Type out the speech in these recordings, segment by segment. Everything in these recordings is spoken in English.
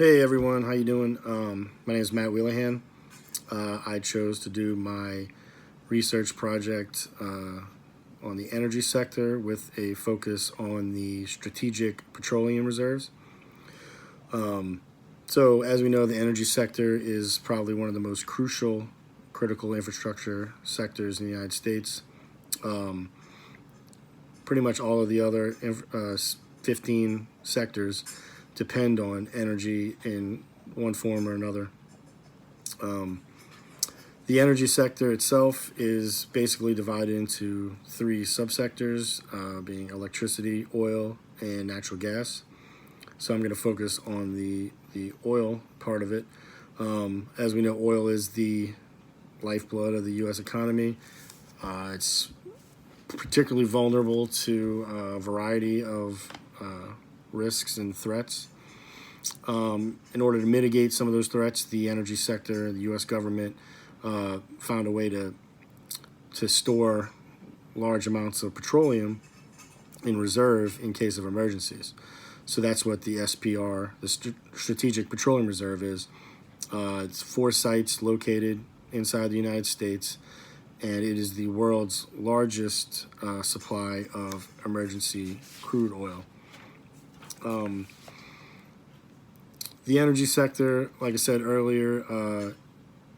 Hey everyone, how you doing? My name is Matt Wheelahan. I chose to do my research project on the energy sector with a focus on the strategic petroleum reserves. So as we know, the energy sector is probably one of the most crucial critical infrastructure sectors in the United States. Pretty much all of the other 15 sectors depend on energy in one form or another. The energy sector itself is basically divided into three subsectors, being electricity, oil, and natural gas. So I'm going to focus on the oil part of it. As we know, oil is the lifeblood of the U.S. economy. It's particularly vulnerable to a variety of risks and threats. In order to mitigate some of those threats, the energy sector, the U.S. government, found a way to store large amounts of petroleum in reserve in case of emergencies. So that's what the SPR, the Strategic Petroleum Reserve, is. It's 4 sites located inside the United States, and it is the world's largest supply of emergency crude oil. The energy sector, like I said earlier,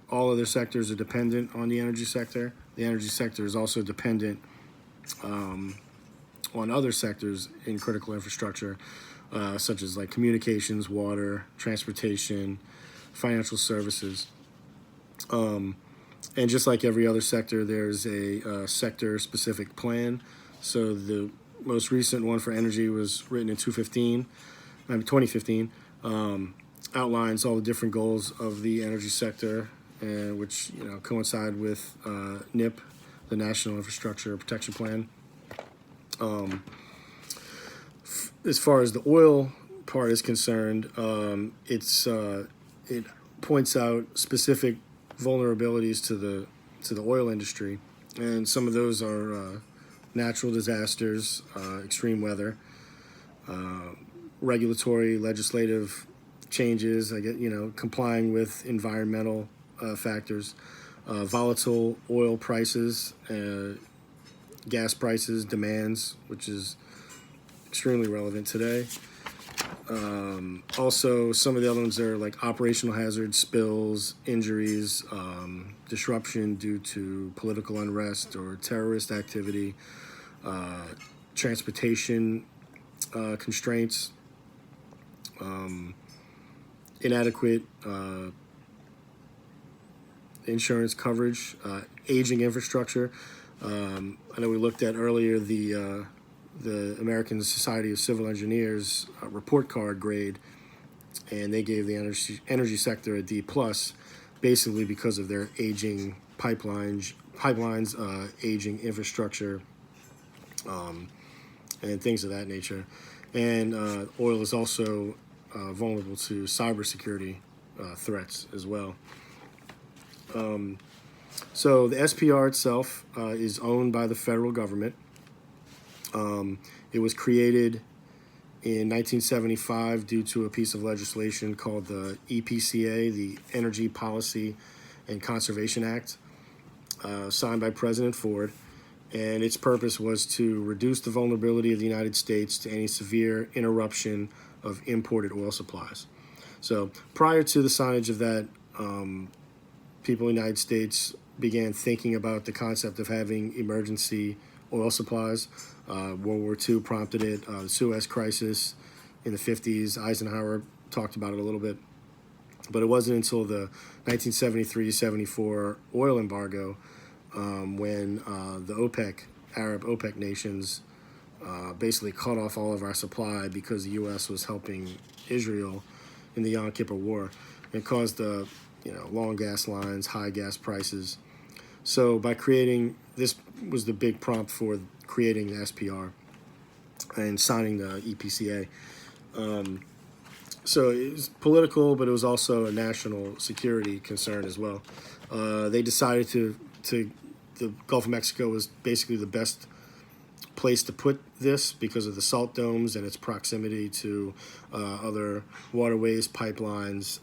all other sectors are dependent on the energy sector. The energy sector is also dependent on other sectors in critical infrastructure, such as like communications, water, transportation, financial services. And just like every other sector, there's a sector-specific plan. So the most recent one for energy was written in 2015. Outlines all the different goals of the energy sector, which coincide with NIP, the National Infrastructure Protection Plan. As far as the oil part is concerned, it points out specific vulnerabilities to the oil industry, and some of those are natural disasters, extreme weather, regulatory, legislative changes, complying with environmental factors, volatile oil prices, gas prices, demands, which is extremely relevant today. Also, some of the other ones are like operational hazards, spills, injuries, disruption due to political unrest or terrorist activity, transportation constraints, inadequate insurance coverage, aging infrastructure. I know we looked at earlier the American Society of Civil Engineers report card grade, and they gave the energy sector a D+, basically because of their aging pipelines, aging infrastructure, and things of that nature. And oil is also vulnerable to cybersecurity threats as well. So the SPR itself is owned by the federal government. It was created in 1975 due to a piece of legislation called the EPCA, the Energy Policy and Conservation Act, signed by President Ford. And its purpose was to reduce the vulnerability of the United States to any severe interruption of imported oil supplies. So prior to the signage of that, people in the United States began thinking about the concept of having emergency oil supplies. World War II prompted it. The Suez Crisis in the 50s, Eisenhower talked about it a little bit. But it wasn't until the 1973-74 oil embargo when the Arab OPEC nations basically cut off all of our supply because the U.S. was helping Israel in the Yom Kippur War. It caused long gas lines, high gas prices. So by creating, this was the big prompt for creating the SPR and signing the EPCA. So it was political, but it was also a national security concern as well. They decided the Gulf of Mexico was basically the best place to put this because of the salt domes and its proximity to other waterways, pipelines,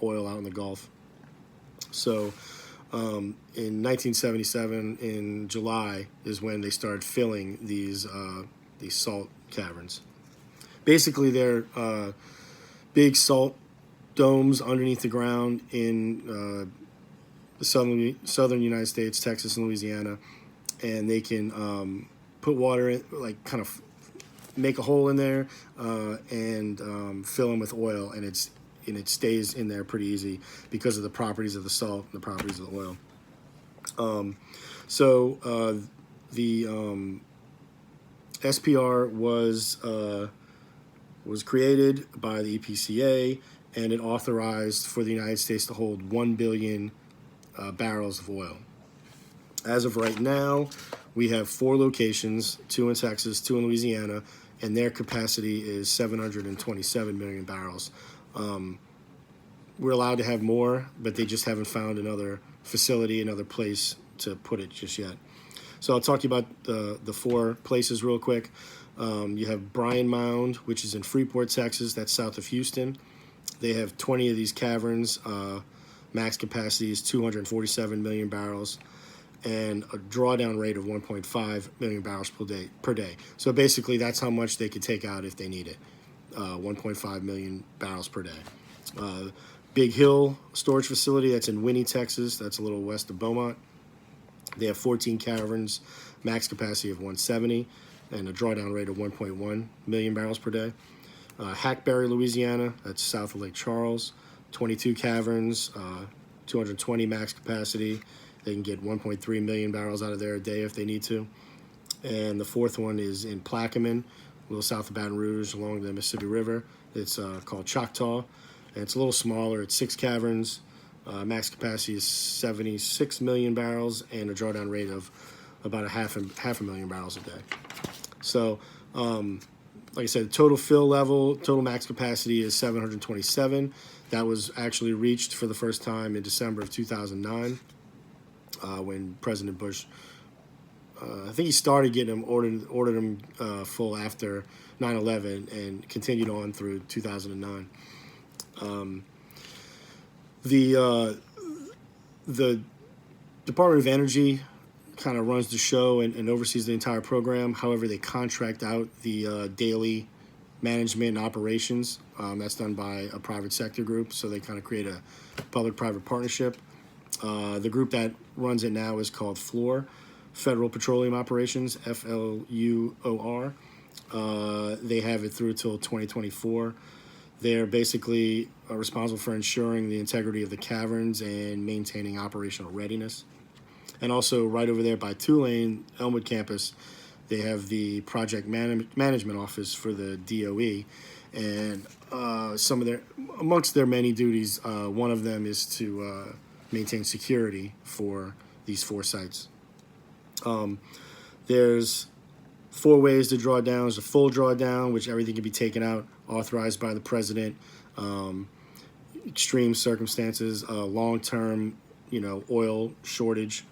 oil out in the Gulf. So in 1977, in July, is when they started filling these salt caverns. Basically, they're big salt domes underneath the ground in the southern United States, Texas and Louisiana, and they can put water in, like kind of make a hole in there and fill them with oil, and it stays in there pretty easy because of the properties of the salt and the properties of the oil. The SPR was created by the EPCA, and it authorized for the United States to hold 1 billion barrels of oil. As of right now, we have 4 locations, 2 in Texas, 2 in Louisiana, and their capacity is 727 million barrels. We're allowed to have more, but they just haven't found another facility, another place to put it just yet. So I'll talk to you about the 4 places real quick. You have Bryan Mound, which is in Freeport, Texas. That's south of Houston. They have 20 of these caverns. Max capacity is 247 million barrels and a drawdown rate of 1.5 million barrels per day. So basically, that's how much they could take out if they need it, 1.5 million barrels per day. Big Hill storage facility, that's in Winnie, Texas. That's a little west of Beaumont. They have 14 caverns, max capacity of 170, and a drawdown rate of 1.1 million barrels per day. Hackberry, Louisiana, that's south of Lake Charles, 22 caverns, 220 max capacity. They can get 1.3 million barrels out of there a day if they need to. And the 4th one is in Plaquemine, a little south of Baton Rouge along the Mississippi River. It's called Choctaw, and it's a little smaller. It's 6 caverns. Max capacity is 76 million barrels and a drawdown rate of about half a million barrels a day. So, like I said, total fill level, total max capacity is 727. That was actually reached for the first time in December of 2009 when President Bush, I think he started getting them, ordered them full after 9/11 and continued on through 2009. The Department of Energy kind of runs the show and oversees the entire program. However, they contract out the daily management and operations. That's done by a private sector group, so they kind of create a public-private partnership. The group that runs it now is called FLOR, Federal Petroleum Operations, FLUOR. They have it through till 2024. They're basically responsible for ensuring the integrity of the caverns and maintaining operational readiness. And also right over there by Tulane, Elmwood campus, they have the project management office for the DOE. And amongst their many duties, one of them is to maintain security for these 4 sites. There's 4 ways to draw down. There's a full drawdown, which everything can be taken out, authorized by the president. Extreme circumstances, long-term, oil shortage.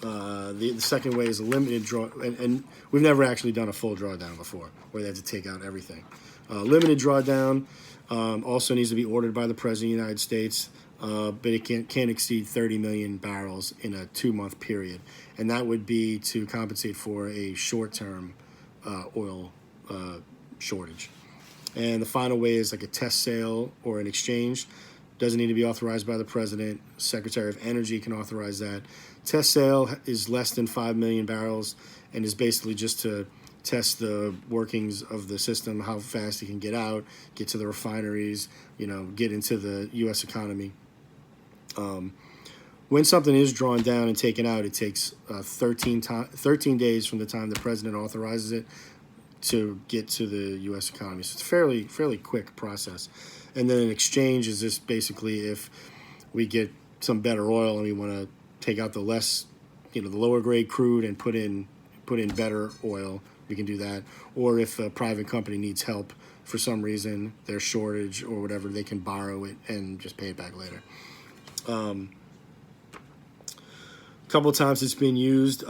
The second way is a limited draw, and we've never actually done a full drawdown before, where they have to take out everything. Limited drawdown also needs to be ordered by the President of the United States, but it can't exceed 30 million barrels in a 2-month period, and that would be to compensate for a short-term oil shortage. And the final way is like a test sale or an exchange. Doesn't need to be authorized by the President. Secretary of Energy can authorize that. Test sale is less than 5 million barrels and is basically just to test the workings of the system, how fast it can get out, get to the refineries, get into the U.S. economy. When something is drawn down and taken out, it takes 13 days from the time the President authorizes it to get to the U.S. economy. So it's a fairly quick process. And then an exchange is just basically if we get some better oil and we want to take out the lower grade crude and put in better oil, we can do that. Or if a private company needs help for some reason, their shortage or whatever, they can borrow it and just pay it back later. A couple of times it's been used.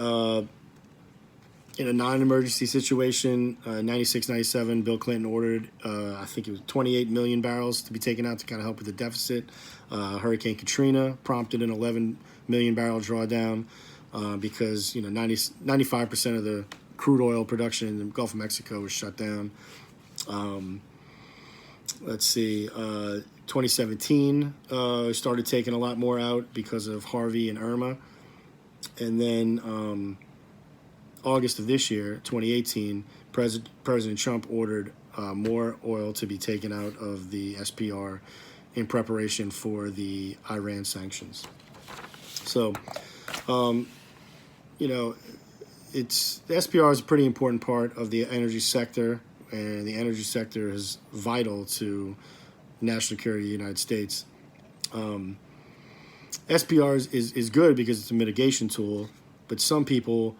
in a non-emergency situation, 96, 97, Bill Clinton ordered, I think it was 28 million barrels to be taken out to kind of help with the deficit. Hurricane Katrina prompted an 11 million barrel drawdown because 95% of the crude oil production in the Gulf of Mexico was shut down. Let's see, 2017 started taking a lot more out because of Harvey and Irma. And then August of this year, 2018, President Trump ordered more oil to be taken out of the SPR in preparation for the Iran sanctions. So, it's the SPR is a pretty important part of the energy sector, and the energy sector is vital to national security of the United States. SPR is good because it's a mitigation tool, but some people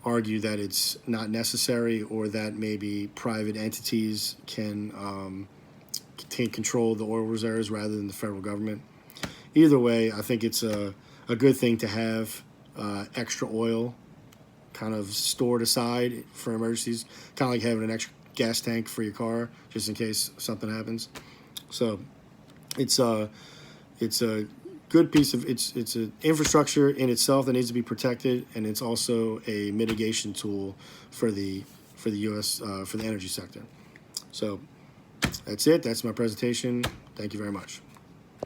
argue that it's not necessary, or that maybe private entities can control the oil reserves rather than the federal government. Either way, I think it's a good thing to have extra oil kind of stored aside for emergencies, kind of like having an extra gas tank for your car just in case something happens. So it's a good piece of it's an infrastructure in itself that needs to be protected, and it's also a mitigation tool for the U.S. For the energy sector. So that's it. That's my presentation. Thank you very much.